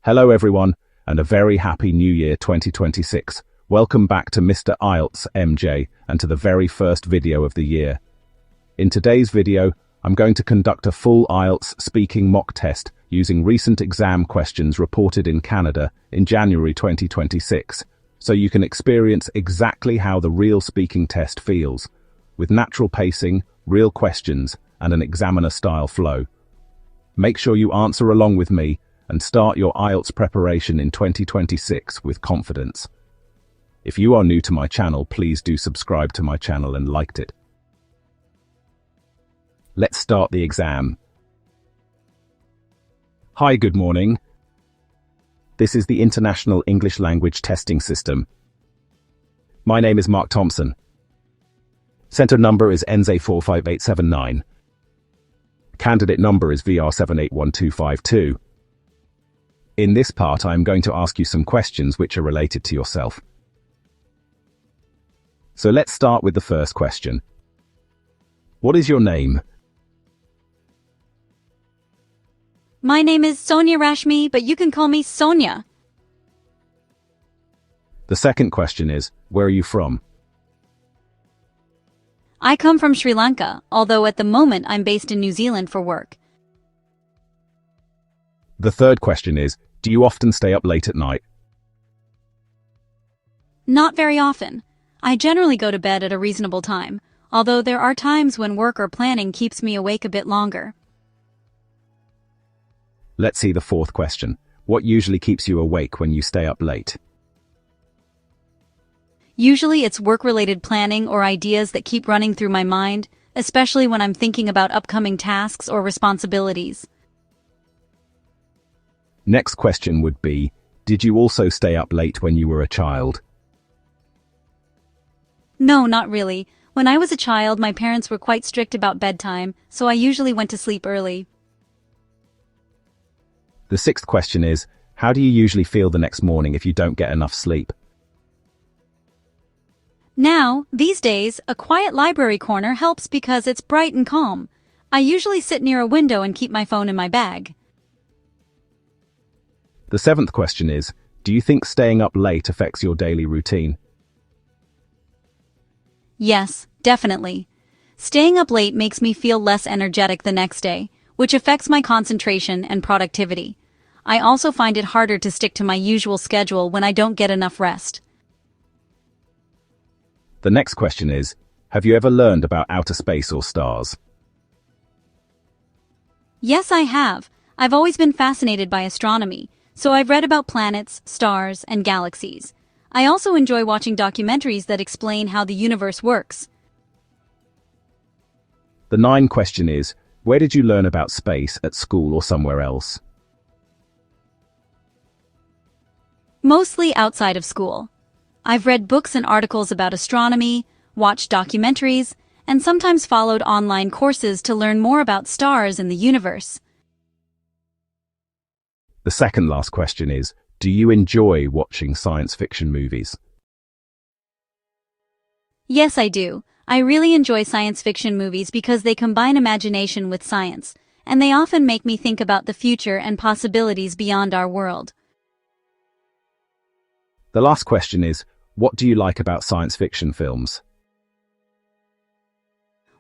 Hello everyone, and a very happy New Year 2026. Welcome back to Mr. IELTS MJ and to the very first video of the year. In today's video, I'm going to conduct a full IELTS speaking mock test using recent exam questions reported in Canada in January 2026, so you can experience exactly how the real speaking test feels, with natural pacing, real questions, and an examiner-style flow. Make sure you answer along with me and start your IELTS preparation in 2026 with confidence. If you are new to my channel, please do subscribe to my channel and like it. Let's start the exam. Hi, good morning. This is the International English Language Testing System. My name is Mark Thompson. Center number is NZ45879. Candidate number is VR781252. In this part, I am going to ask you some questions which are related to yourself. So let's start with the first question. What is your name? My name is Sonia Rashmi, but you can call me Sonia. The second question is, where are you from? I come from Sri Lanka, although at the moment I'm based in New Zealand for work. The third question is, do you often stay up late at night? Not very often. I generally go to bed at a reasonable time, although there are times when work or planning keeps me awake a bit longer. Let's see the fourth question. What usually keeps you awake when you stay up late? Usually it's work-related planning or ideas that keep running through my mind, especially when I'm thinking about upcoming tasks or responsibilities. Next question would be, did you also stay up late when you were a child? No, not really. When I was a child, my parents were quite strict about bedtime, so I usually went to sleep early. The sixth question is, how do you usually feel the next morning if you don't get enough sleep? Now, these days, a quiet library corner helps because it's bright and calm. I usually sit near a window and keep my phone in my bag. The seventh question is, do you think staying up late affects your daily routine? Yes, definitely. Staying up late makes me feel less energetic the next day, which affects my concentration and productivity. I also find it harder to stick to my usual schedule when I don't get enough rest. The next question is, have you ever learned about outer space or stars? Yes, I have. I've always been fascinated by astronomy, so I've read about planets, stars, and galaxies. I also enjoy watching documentaries that explain how the universe works. The ninth question is, where did you learn about space, at school or somewhere else? Mostly outside of school. I've read books and articles about astronomy, watched documentaries, and sometimes followed online courses to learn more about stars and the universe. The second last question is, do you enjoy watching science fiction movies? Yes, I do. I really enjoy science fiction movies because they combine imagination with science, and they often make me think about the future and possibilities beyond our world. The last question is, what do you like about science fiction films?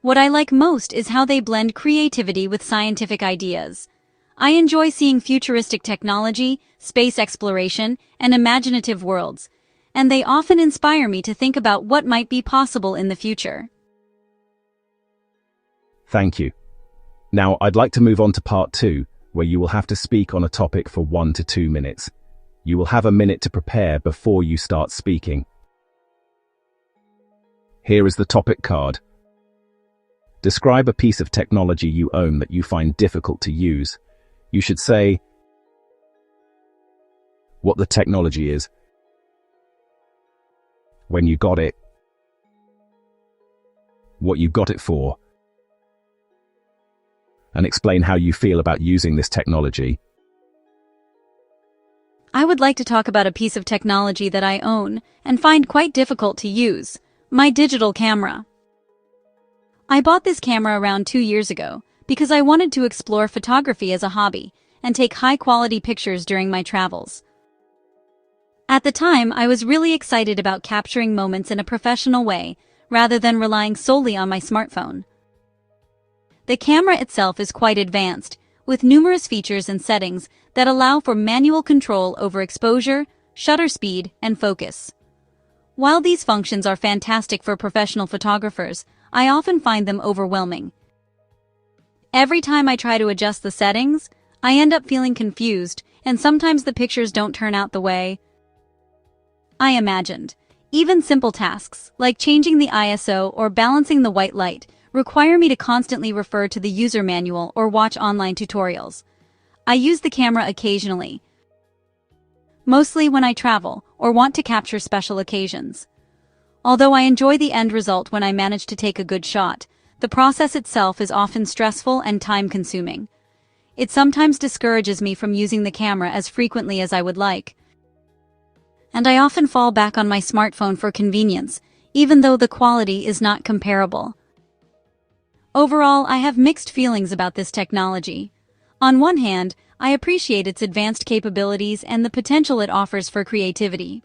What I like most is how they blend creativity with scientific ideas. I enjoy seeing futuristic technology, space exploration, and imaginative worlds, and they often inspire me to think about what might be possible in the future. Thank you. Now, I'd like to move on to part 2, where you will have to speak on a topic for 1 to 2 minutes. You will have a minute to prepare before you start speaking. Here is the topic card. Describe a piece of technology you own that you find difficult to use. You should say what the technology is, when you got it, what you got it for, and explain how you feel about using this technology. I would like to talk about a piece of technology that I own and find quite difficult to use, my digital camera. I bought this camera around 2 years ago because I wanted to explore photography as a hobby, and take high-quality pictures during my travels. At the time, I was really excited about capturing moments in a professional way, rather than relying solely on my smartphone. The camera itself is quite advanced, with numerous features and settings that allow for manual control over exposure, shutter speed, and focus. While these functions are fantastic for professional photographers, I often find them overwhelming. Every time I try to adjust the settings, I end up feeling confused, and sometimes the pictures don't turn out the way I imagined. Even simple tasks, like changing the ISO or balancing the white light, require me to constantly refer to the user manual or watch online tutorials. I use the camera occasionally, mostly when I travel or want to capture special occasions. Although I enjoy the end result when I manage to take a good shot, the process itself is often stressful and time-consuming. It sometimes discourages me from using the camera as frequently as I would like, and I often fall back on my smartphone for convenience, even though the quality is not comparable. Overall, I have mixed feelings about this technology. On one hand, I appreciate its advanced capabilities and the potential it offers for creativity.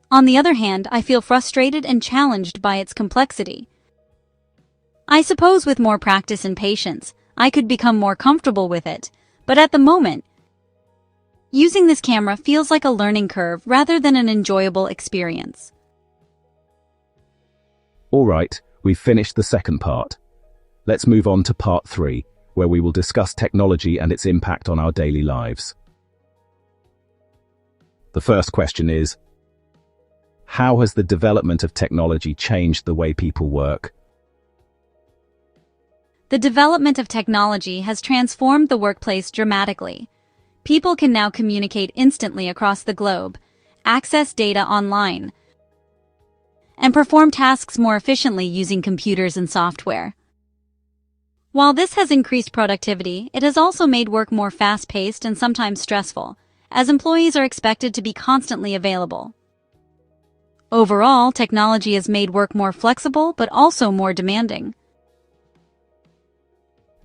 On the other hand, I feel frustrated and challenged by its complexity. I suppose with more practice and patience, I could become more comfortable with it, but at the moment, using this camera feels like a learning curve rather than an enjoyable experience. Alright, we've finished the second part. Let's move on to part 3, where we will discuss technology and its impact on our daily lives. The first question is, how has the development of technology changed the way people work? The development of technology has transformed the workplace dramatically. People can now communicate instantly across the globe, access data online, and perform tasks more efficiently using computers and software. While this has increased productivity, it has also made work more fast-paced and sometimes stressful, as employees are expected to be constantly available. Overall, technology has made work more flexible but also more demanding.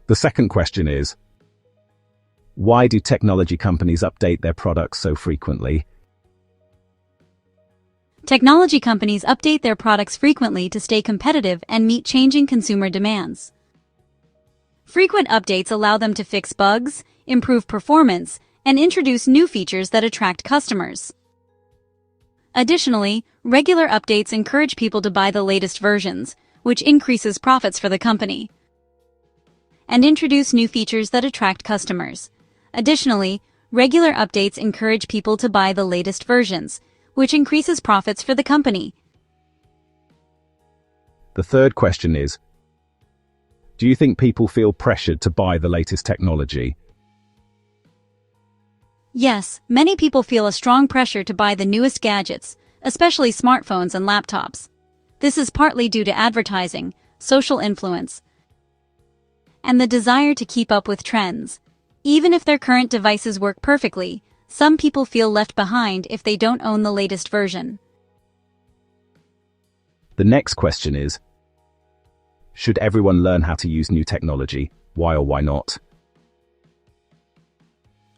The second question is, why do technology companies update their products so frequently? Technology companies update their products frequently to stay competitive and meet changing consumer demands. Frequent updates allow them to fix bugs, improve performance, and introduce new features that attract customers. Additionally, regular updates encourage people to buy the latest versions, which increases profits for the company, and introduce new features that attract customers. Additionally, regular updates encourage people to buy the latest versions, which increases profits for the company. The third question is, do you think people feel pressured to buy the latest technology? Yes, many people feel a strong pressure to buy the newest gadgets, especially smartphones and laptops. This is partly due to advertising, social influence, and the desire to keep up with trends. Even if their current devices work perfectly, some people feel left behind if they don't own the latest version. The next question is, should everyone learn how to use new technology? Why or why not?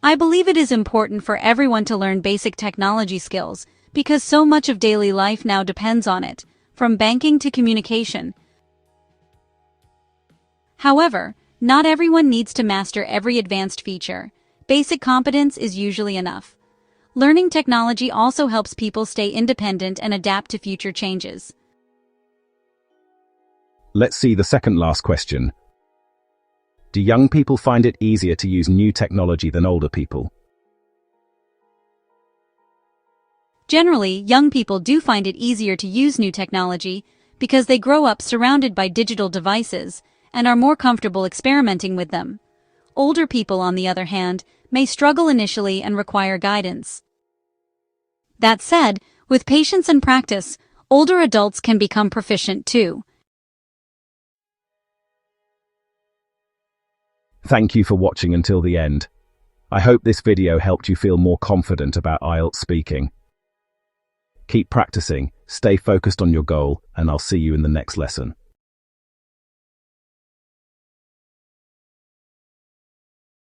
I believe it is important for everyone to learn basic technology skills because so much of daily life now depends on it, from banking to communication. However, not everyone needs to master every advanced feature. Basic competence is usually enough. Learning technology also helps people stay independent and adapt to future changes. Let's see the second last question. Do young people find it easier to use new technology than older people? Generally, young people do find it easier to use new technology because they grow up surrounded by digital devices and are more comfortable experimenting with them. Older people, on the other hand, may struggle initially and require guidance. That said, with patience and practice, older adults can become proficient too. Thank you for watching until the end. I hope this video helped you feel more confident about IELTS speaking. Keep practicing, stay focused on your goal, and I'll see you in the next lesson.